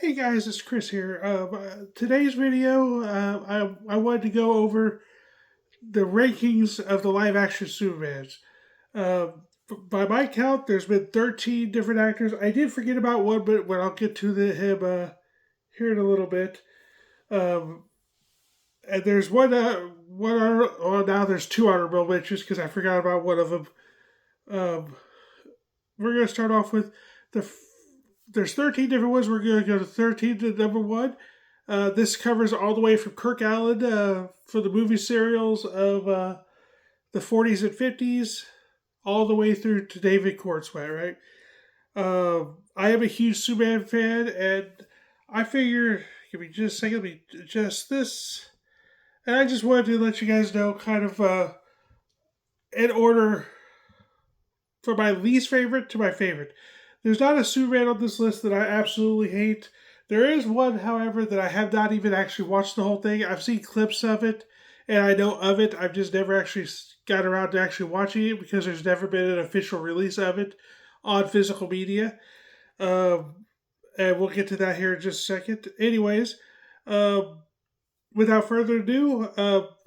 Hey guys, it's Chris here. Today's video, I wanted to go over the rankings of the live action Supermans. Uh, by my count, there's been 13 different actors. I did forget about one, but when I'll get to him here in a little bit. Um, and there's now there's two honorable mentions because I forgot about one of them. Um, we're going to start off with the. There's 13 different ones. We're going to go to 13 to number one. This covers all the way from Kirk Alyn for the movie serials of the 40s and 50s, all the way through to David Cornswet, right? I am a huge Superman fan, and I figure, give me just a second, let me adjust this. And I just wanted to let you guys know, kind of in order from my least favorite to my favorite. There's not a Superman on this list that I absolutely hate. There is one, however, that I have not even actually watched the whole thing. I've seen clips of it, and I know of it. I've just never actually got around to actually watching it because there's never been an official release of it on physical media. And we'll get to that here in just a second. Anyways, without further ado,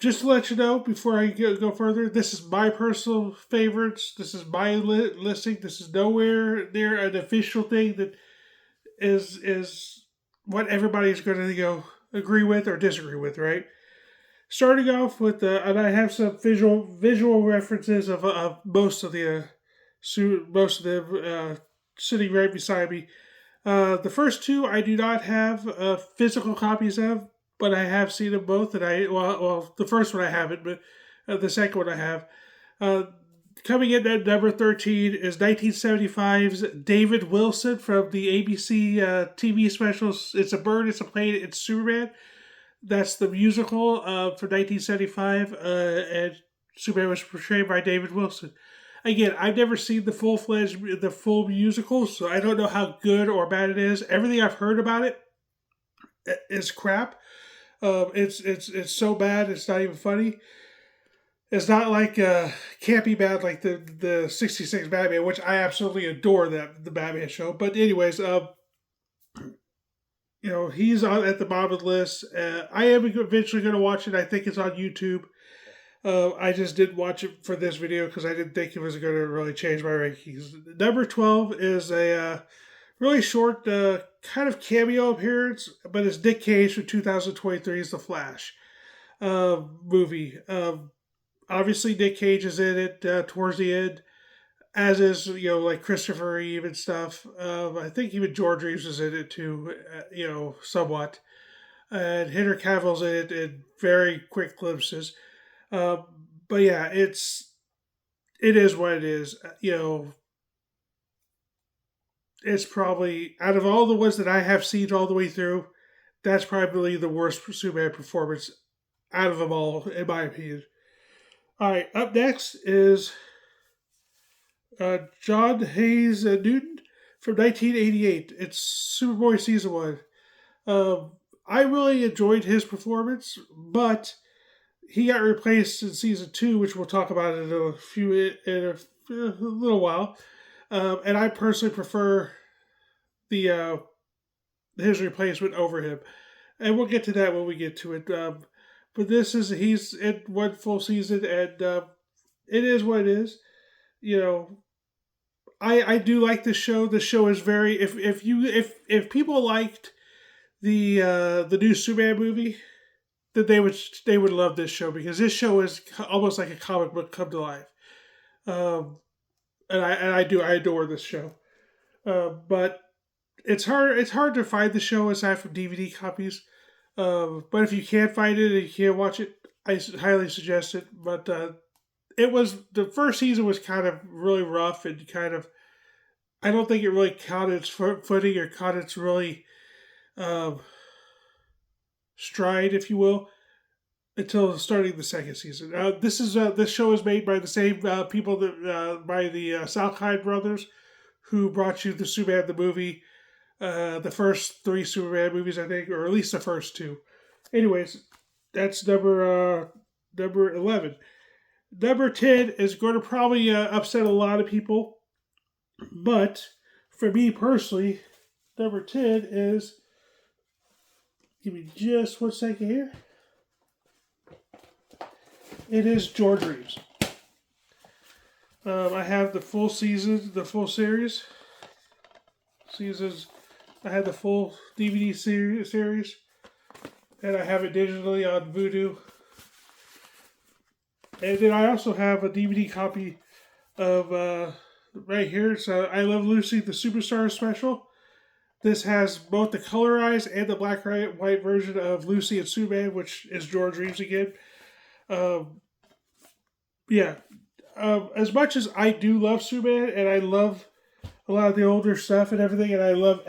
just to let you know before I go further, this is my personal favorites. This is my listing. This is nowhere near an official thing that is what everybody's going to agree with or disagree with, right? Starting off with and I have some visual references of most of the sitting right beside me. The first two I do not have physical copies of, but I have seen them both. And the first one I haven't, but the second one I have. Coming in at number 13 is 1975's David Wilson from the ABC TV specials. It's a Bird, It's a Plane, It's Superman. That's the musical from 1975, and Superman was portrayed by David Wilson. Again, I've never seen the full musical, so I don't know how good or bad it is. Everything I've heard about it is crap. It's so bad it's not even funny. It's not like campy bad like the '66 Batman, which I absolutely adore the Batman show. But anyways, he's at the bottom of the list. I am eventually going to watch it. I think it's on YouTube. I just didn't watch it for this video because I didn't think it was going to really change my rankings. Number 12 is a really short kind of cameo appearance, but it's Nick Cage from 2023's The Flash movie. Obviously, Nick Cage is in it towards the end, as is, like Christopher Reeve and stuff. I think even George Reeves is in it too, somewhat. And Henry Cavill's in it in very quick glimpses. But yeah, it is what it is. It's probably, out of all the ones that I have seen all the way through, that's probably the worst Superman performance out of them all, in my opinion. All right, up next is John Hayes Newton from 1988. It's Superboy Season 1. I really enjoyed his performance, but he got replaced in Season 2, which we'll talk about in a little while. And I personally prefer his replacement over him. And we'll get to that when we get to it. But he's in one full season, and it is what it is. I do like this show. The show is very if people liked the new Superman movie, then they would love this show because this show is almost like a comic book come to life. And I adore this show. But it's hard to find the show aside from DVD copies. But if you can't find it and you can't watch it, I highly suggest it. But the first season was kind of really rough and kind of, I don't think it really caught its footing or caught its really stride, if you will, until starting the second season. This show is made by the same people by the Salkind brothers, who brought you the Superman the movie, the first three Superman movies, I think, or at least the first two. Anyways, that's number 11. Number 10 is going to probably upset a lot of people, but for me personally, number 10 is Give me just 1 second here. It is George Reeves. I have the full season, the full series. I have the full DVD series. And I have it digitally on Vudu. And then I also have a DVD copy of, right here. It's I Love Lucy, the Superstar Special. This has both the colorized and the black and white version of Lucy and Superman, which is George Reeves again. Yeah. As much as I do love Superman, and I love a lot of the older stuff and everything, and I love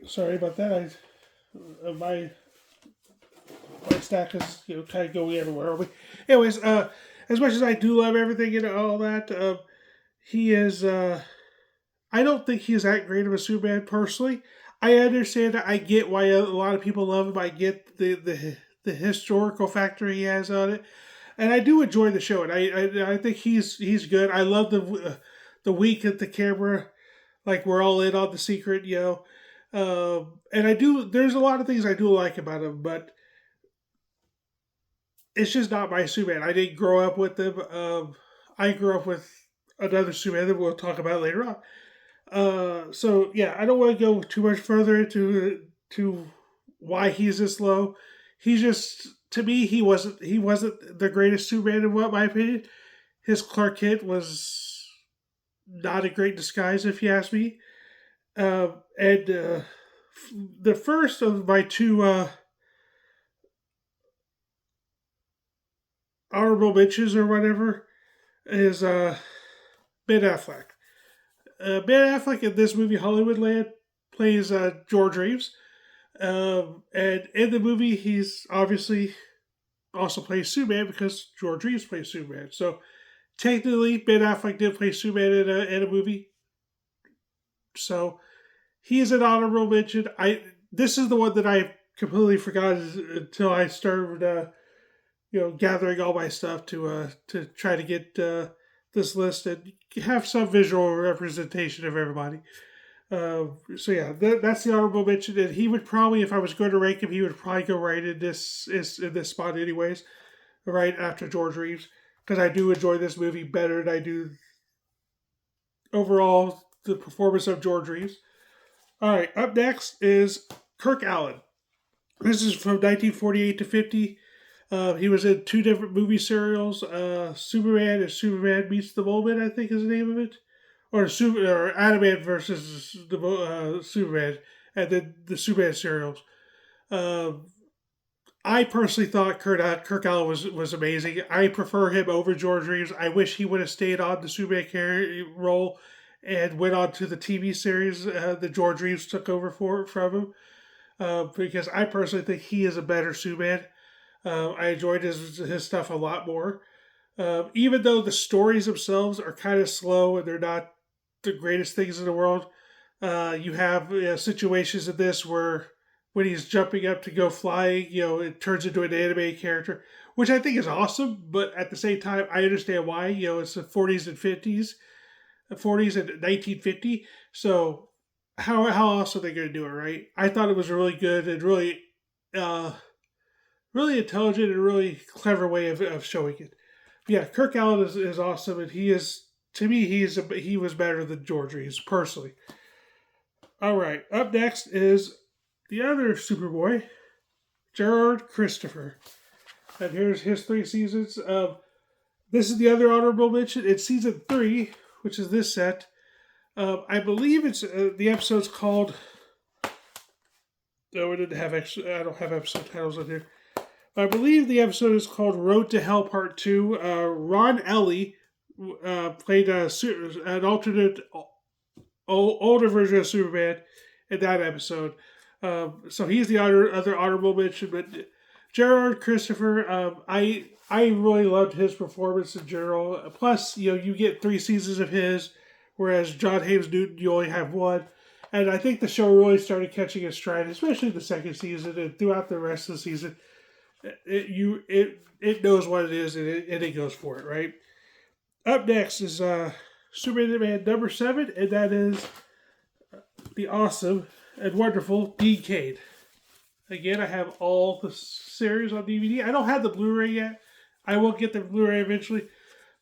sorry about that. My stack is kind of going everywhere. Anyways, as much as I do love everything and all that, he is. I don't think he is that great of a Superman personally. I understand. I get why a lot of people love him. I get the historical factor he has on it, and I do enjoy the show. And I think he's good. I love the week at the camera, like we're all in on the secret, and I do. There's a lot of things I do like about him, but it's just not my Superman. I didn't grow up with him. I grew up with another Superman that we'll talk about later on. So yeah, I don't want to go too much further into why he's this low. He's just, to me, he wasn't the greatest Superman in my opinion. His Clark Kent was not a great disguise, if you ask me. The first of my two honorable mentions or whatever is Ben Affleck. Ben Affleck in this movie, Hollywoodland, plays George Reeves. And in the movie, he's obviously also plays Superman because George Reeves plays Superman. So technically, Ben Affleck did play Superman in a movie. So he is an honorable mention. This is the one that I completely forgot until I started, gathering all my stuff to try to get this list and have some visual representation of everybody. So yeah, that's the honorable mention. And he would probably, if I was going to rank him, he would probably go right in this spot anyways, right after George Reeves, because I do enjoy this movie better than I do overall the performance of George Reeves. All right, up next is Kirk Alyn. This is from 1948 to 50. He was in two different movie serials, Superman and Superman Meets the Moment, I think is the name of it. Or Adamant versus the Superman, and then the Superman serials. I personally thought Kirk Alyn was amazing. I prefer him over George Reeves. I wish he would have stayed on the Superman role and went on to the TV series that George Reeves took over from him. Because I personally think he is a better Superman. I enjoyed his stuff a lot more. Even though the stories themselves are kind of slow and they're not the greatest things in the world, you have situations in this where when he's jumping up to go flying, it turns into an anime character, which I think is awesome. But at the same time, I understand why. It's the 40s and 50s, the 40s and 1950. So how else are they going to do it, right? I thought it was really good and really, really intelligent and really clever way of showing it. But yeah, Kirk Alyn is awesome, and he is, to me, he was better than George Reeves personally. All right, up next is the other Superboy, Gerard Christopher, and here's his 3 seasons. This is the other honorable mention. It's season 3, which is this set. I believe it's the episode's called. No, I don't have episode titles on here. I believe the episode is called Road to Hell Part 2. Ron Ellie played an alternate, older version of Superman in that episode. So he's the other honorable mention. But Gerard Christopher, I really loved his performance in general. Plus, you get 3 seasons of his, whereas John Hayes Newton, you only have 1. And I think the show really started catching its stride, especially the second season and throughout the rest of the season. It knows what it is and it goes for it, right? Up next is Superman number 7, and that is the awesome and wonderful Dean Cain. Again, I have all the series on DVD. I don't have the Blu-ray yet. I will get the Blu-ray eventually.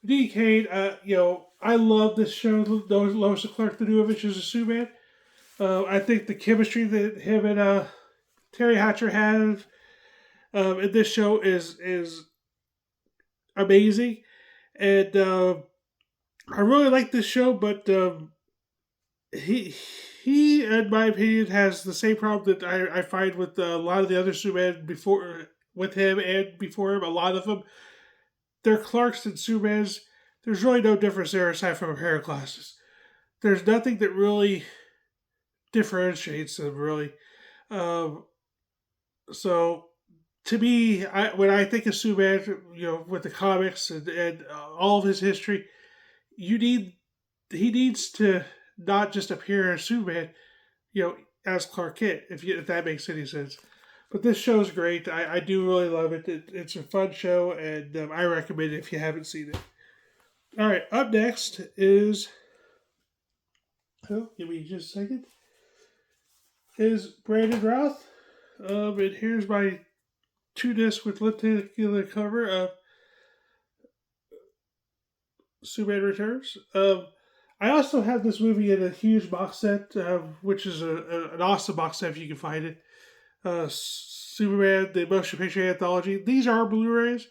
Decade, I love this show, Lois and Clark, The New Adventures of Superman. I think the chemistry that him and Terry Hatcher have in this show is amazing, and I really like this show. But he he, in my opinion, has the same problem that I find with a lot of the other Superman before with him and before him. A lot of them, they're Clarks and Supermans. There's really no difference there aside from a pair of glasses. There's nothing that really differentiates them, really. Um, so to me, when I think of Superman, with the comics and all of his history, you need he needs to not just appear as Superman, as Clark Kent, if that makes any sense. But this show's great. I do really love it. It's a fun show, and I recommend it if you haven't seen it. All right, up next is. Oh, give me just a second. Is Brandon Routh. And here's my 2-disc with lenticular cover of Superman Returns. I also have this movie in a huge box set, which is an awesome box set if you can find it. Superman, the Motion Picture Anthology. These are Blu-rays.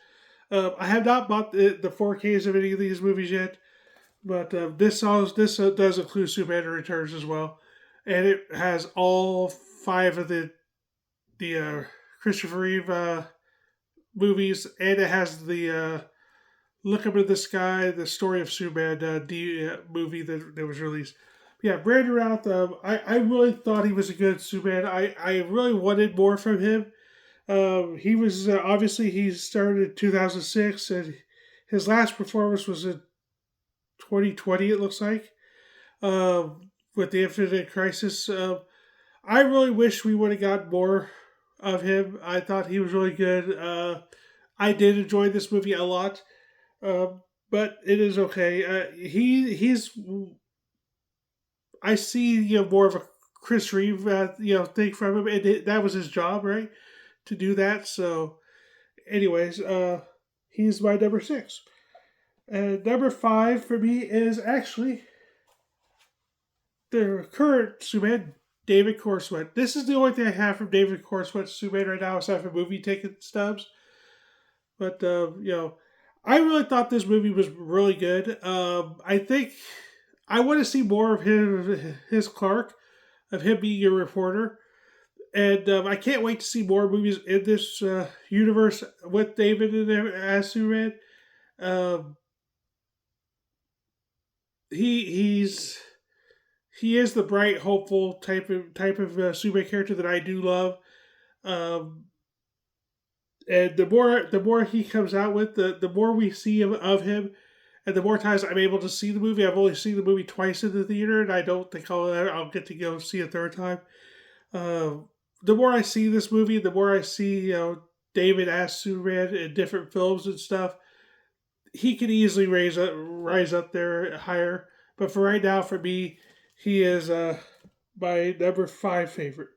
I have not bought the 4Ks of any of these movies yet, but this does include Superman Returns as well, and it has all 5 of the Christopher Reeve movies, and it has the Look Up in the Sky, the Story of Superman movie that was released. Yeah, Brandon Routh, I really thought he was a good Superman. I really wanted more from him. He was, obviously, he started in 2006, and his last performance was in 2020, it looks like, with the Infinite Crisis. I really wish we would have got more of him. I thought he was really good. I did enjoy this movie a lot, but it is okay. He's. I see more of a Chris Reeve thing from him, and that was his job, right, to do that. So, anyways, he's my number 6. And number 5 for me is actually the current Superman, David Cornswet. This is the only thing I have from David Cornswet's Superman right now, aside from movie ticket stubs. But, I really thought this movie was really good. I think I want to see more of his Clark, of him being a reporter. And I can't wait to see more movies in this universe with David in there as Superman. He is the bright, hopeful type of Superman character that I do love. And the more he comes out with, the more we see of him, and the more times I'm able to see the movie. I've only seen the movie twice in the theater, and I don't think I'll get to go see a third time. The more I see this movie, the more I see David as Superman in different films and stuff. He could easily rise up there higher, but for right now, for me, he is my number 5 favorite,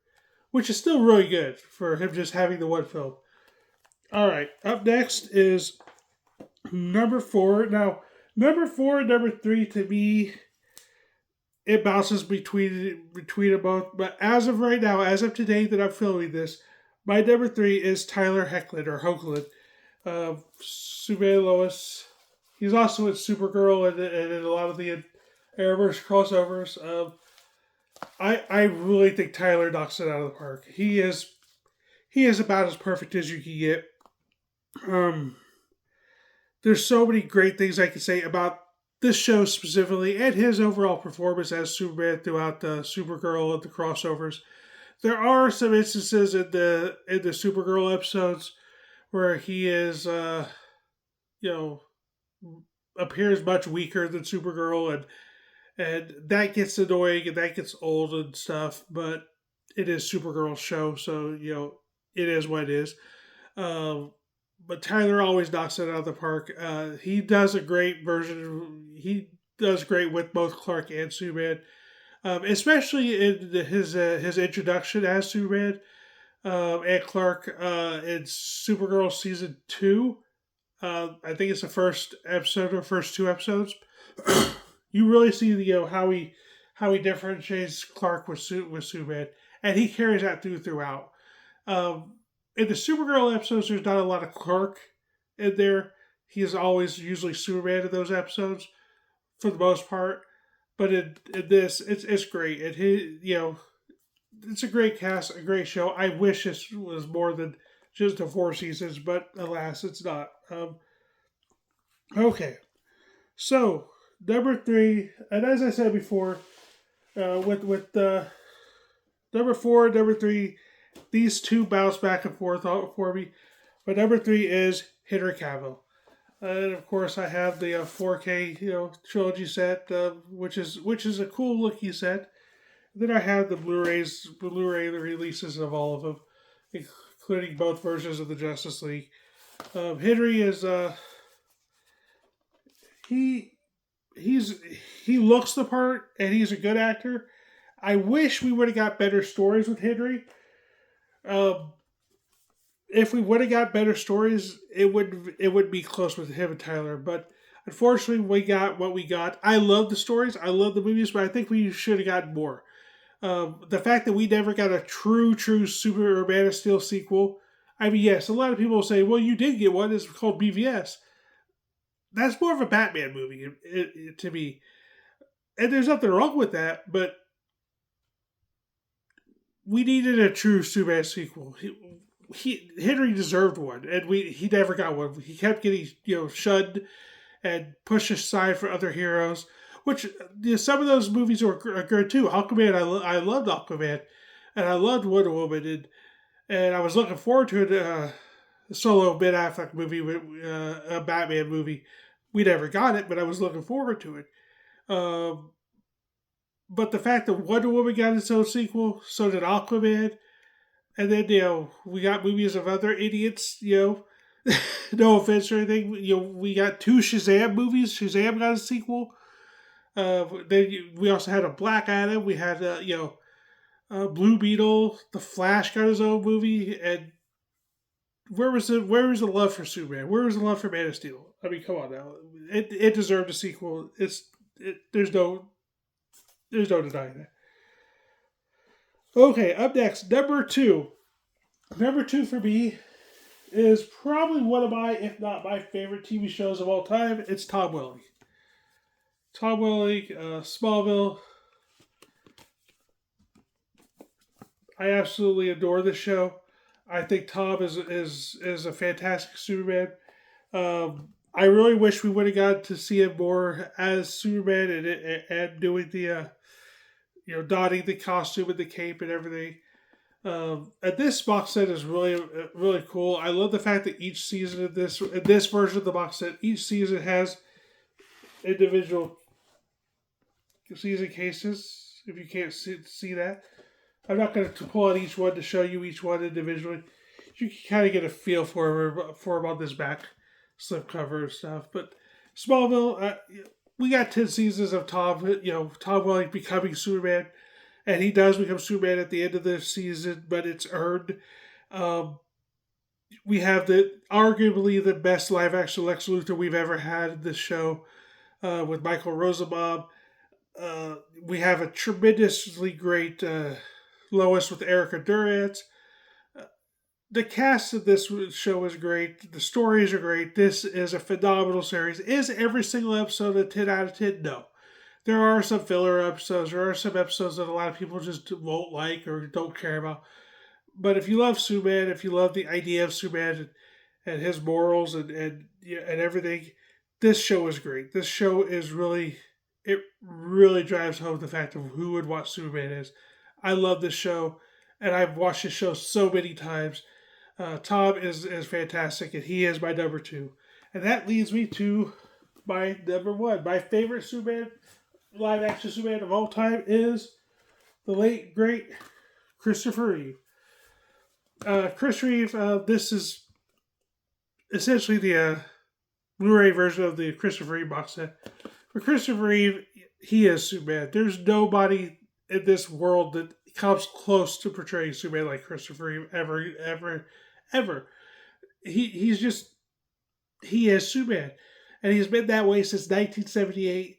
which is still really good for him just having the one film. All right, up next is number 4. Now, number 4 and number 3 to me, it bounces between them both. But as of right now, as of today that I'm filming this, my number 3 is Tyler Hoechlin. Superman Lois. He's also in Supergirl and in a lot of the Arrowverse crossovers. I really think Tyler knocks it out of the park. He is about as perfect as you can get. There's so many great things I can say about this show specifically and his overall performance as Superman throughout the Supergirl and the crossovers. There are some instances in the Supergirl episodes where he is appears much weaker than Supergirl, and that gets annoying and that gets old and stuff, but it is Supergirl's show, so it is what it is. But Tyler always knocks it out of the park. He does a great version. He does great with both Clark and Superman, especially in his introduction as Superman. and Clark in Supergirl season 2. I think it's the first episode or first 2 episodes. You really see how he differentiates Clark with Superman, and he carries that throughout. Um, in the Supergirl episodes, there's not a lot of Clark in there. He is always usually Superman in those episodes for the most part. But in this, it's great. And it's a great cast, a great show. I wish this was more than just the 4 seasons, but alas, it's not. Okay, so number 3, and as I said before, with number 4, number 3, these two bounce back and forth for me. But number 3 is Henry Cavill. And of course, I have the 4K trilogy set, which is a cool looking set. Then I have the Blu-ray releases of all of them, including both versions of the Justice League. Henry is he he looks the part, and he's a good actor. I wish we would have got better stories with Henry. Um, if we would have got better stories, it would be close with him and Tyler. But unfortunately, we got what we got. I love the stories, I love the movies, but I think we should have gotten more. The fact that we never got a true Super Man of Steel sequel. I mean, yes, a lot of people will say, "Well, you did get one. It's called BVS." That's more of a Batman movie to me, and there's nothing wrong with that. But we needed a true Superman sequel. Henry deserved one, and he never got one. He kept getting shunned and pushed aside for other heroes. Which some of those movies are good too. Aquaman, I loved Aquaman, and I loved Wonder Woman, and I was looking forward to a solo Ben Affleck movie, a Batman movie. We never got it, but I was looking forward to it. Um, but the fact that Wonder Woman got its own sequel, so did Aquaman, and then we got movies of other idiots. No offense or anything. We got 2 Shazam movies. Shazam got a sequel. Then we also had a Black Adam. We had Blue Beetle. The Flash got his own movie, and where was the love for Superman? Where was the love for Man of Steel? I mean, come on now. It deserved a sequel. There's no denying that. Okay, up next, number 2. Number 2 for me is probably one of my, if not my favorite TV shows of all time. It's Tom Welling. Tom Welling, Smallville. I absolutely adore this show. I think Tom is a fantastic Superman. I really wish we would have got to see him more as Superman and doing the donning the costume and the cape and everything. And this box set is really cool. I love the fact that each season of this version of the box set, each season has individual season cases. If you can't see that, I'm not going to pull out each one to show you each one individually. You can kind of get a feel for about this back slipcover and stuff. But Smallville, we got 10 seasons of Tom Welling becoming Superman, and he does become Superman at the end of the season, but it's earned. We have arguably the best live action Lex Luthor we've ever had in this show, with Michael Rosenbaum. We have a tremendously great Lois with Erica Durant. The cast of this show is great. The stories are great. This is a phenomenal series. Is every single episode a 10 out of 10? No. There are some filler episodes. There are some episodes that a lot of people just won't like or don't care about. But if you love Superman, if you love the idea of Superman and his morals and everything, this show is great. This show is it really drives home the fact of who and what Superman is. I love this show, and I've watched this show so many times. Tom is fantastic, and he is my number 2. And that leads me to my number 1. My favorite Superman, live action Superman of all time is the late, great Christopher Reeve. Chris Reeve, this is essentially the Blu-ray version of the Christopher Reeve box set. For Christopher Reeve, he is Superman. There's nobody in this world that comes close to portraying Superman like Christopher Reeve ever. He's just he is Superman, and he's been that way since 1978.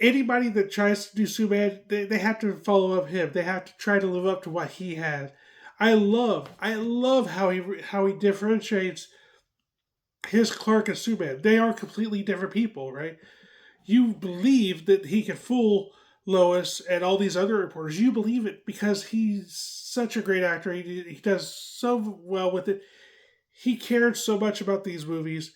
Anybody that tries to do Superman, they have to follow up him. They have to try to live up to what he had. I love how he differentiates his Clark and Superman. They are completely different people, right? You believe that he can fool Lois and all these other reporters. You believe it because he's such a great actor. He does so well with it. He cared so much about these movies.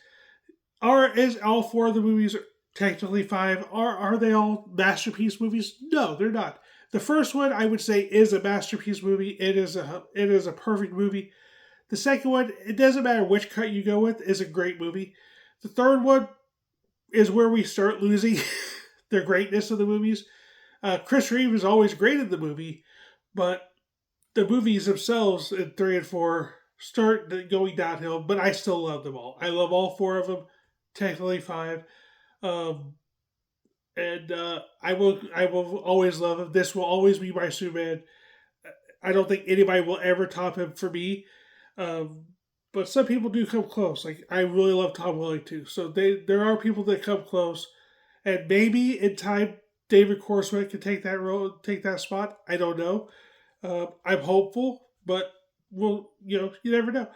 Is all four of the movies technically five? Are they all masterpiece movies? No, they're not. The first one I would say is a masterpiece movie. It is a perfect movie. The second one, it doesn't matter which cut you go with, is a great movie. The third one is where we start losing the greatness of the movies. Chris Reeve is always great in the movie, but the movies themselves in 3 and 4 start going downhill, but I still love them all. I love all four of them, technically five. I will always love him. This will always be my Superman. I don't think anybody will ever top him for me. But some people do come close. Like I really love Tom Welling too. So there are people that come close, and maybe in time David Cornswet can take that role, take that spot. I don't know. I'm hopeful, but you never know.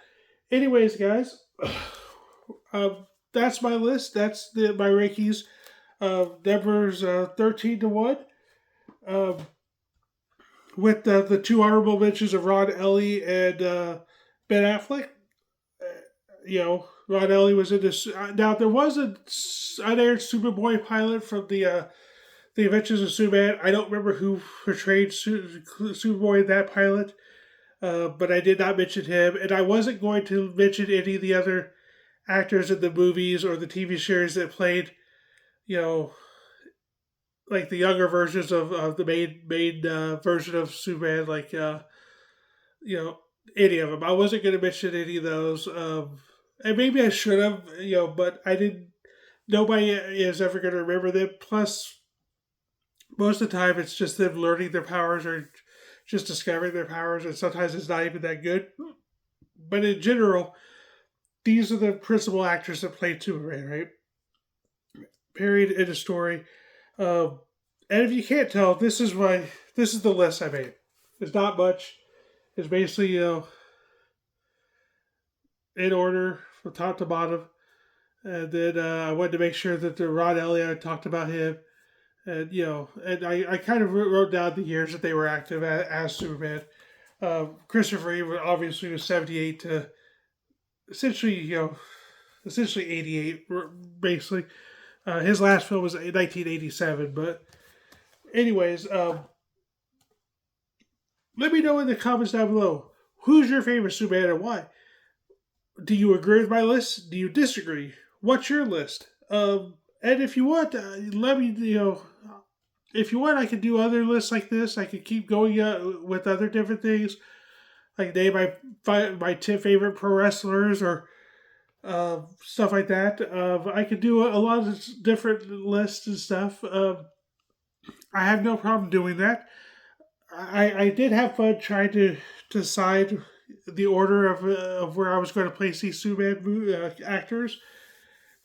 Anyways, guys, that's my list. That's my rankings. Numbers 13 to 1. With the two honorable mentions of Ron Ellie and Ben Affleck. Ron Ellie was in this. Now there was an unaired Superboy pilot from the Adventures of Superman. I don't remember who portrayed Superboy in that pilot, but I did not mention him, and I wasn't going to mention any of the other actors in the movies or the TV series that played, like the younger versions of the main version of Superman, like any of them. I wasn't going to mention any of those, and maybe I should have, but I didn't. Nobody is ever going to remember them. Plus, most of the time, it's just them learning their powers or just discovering their powers, and sometimes it's not even that good. But in general, these are the principal actors that played Superman, right? Period. In a story. And if you can't tell, this is the list I made. It's not much. It's basically, in order from top to bottom. And then I wanted to make sure that the Ron Elliott, I talked about him. And, and I kind of wrote down the years that they were active as Superman. Christopher Reeve obviously was 78 to essentially 88, basically. His last film was 1987, but anyways, let me know in the comments down below, who's your favorite Superman and why? Do you agree with my list? Do you disagree? What's your list? And if you want, let me, if you want, I could do other lists like this. I could keep going with other different things, like name my 10 favorite pro wrestlers or stuff like that. I could do a lot of different lists and stuff. I have no problem doing that. I did have fun trying to decide the order of where I was going to place these Superman actors,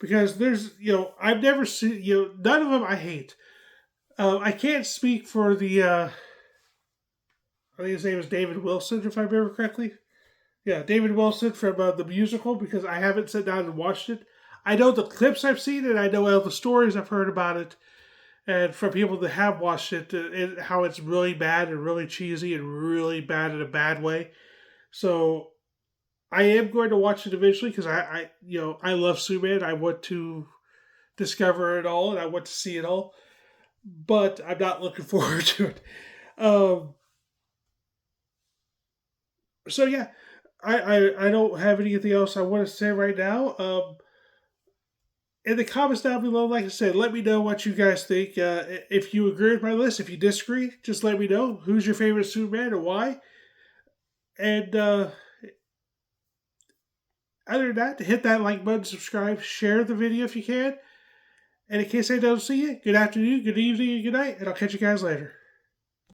because there's I've never seen none of them I hate. I can't speak for the I think his name is David Wilson, if I remember correctly. Yeah, David Wilson from the musical, because I haven't sat down and watched it. I know the clips I've seen, and I know all the stories I've heard about it, and from people that have watched it, how it's really bad and really cheesy and really bad in a bad way. So I am going to watch it eventually, because I love Superman. I want to discover it all, and I want to see it all, but I'm not looking forward to it. So yeah. I don't have anything else I want to say right now. In the comments down below, like I said, let me know what you guys think. If you agree with my list, if you disagree, just let me know. Who's your favorite Superman and why? And other than that, hit that like button, subscribe, share the video if you can. And in case I don't see you, good afternoon, good evening, and good night, and I'll catch you guys later.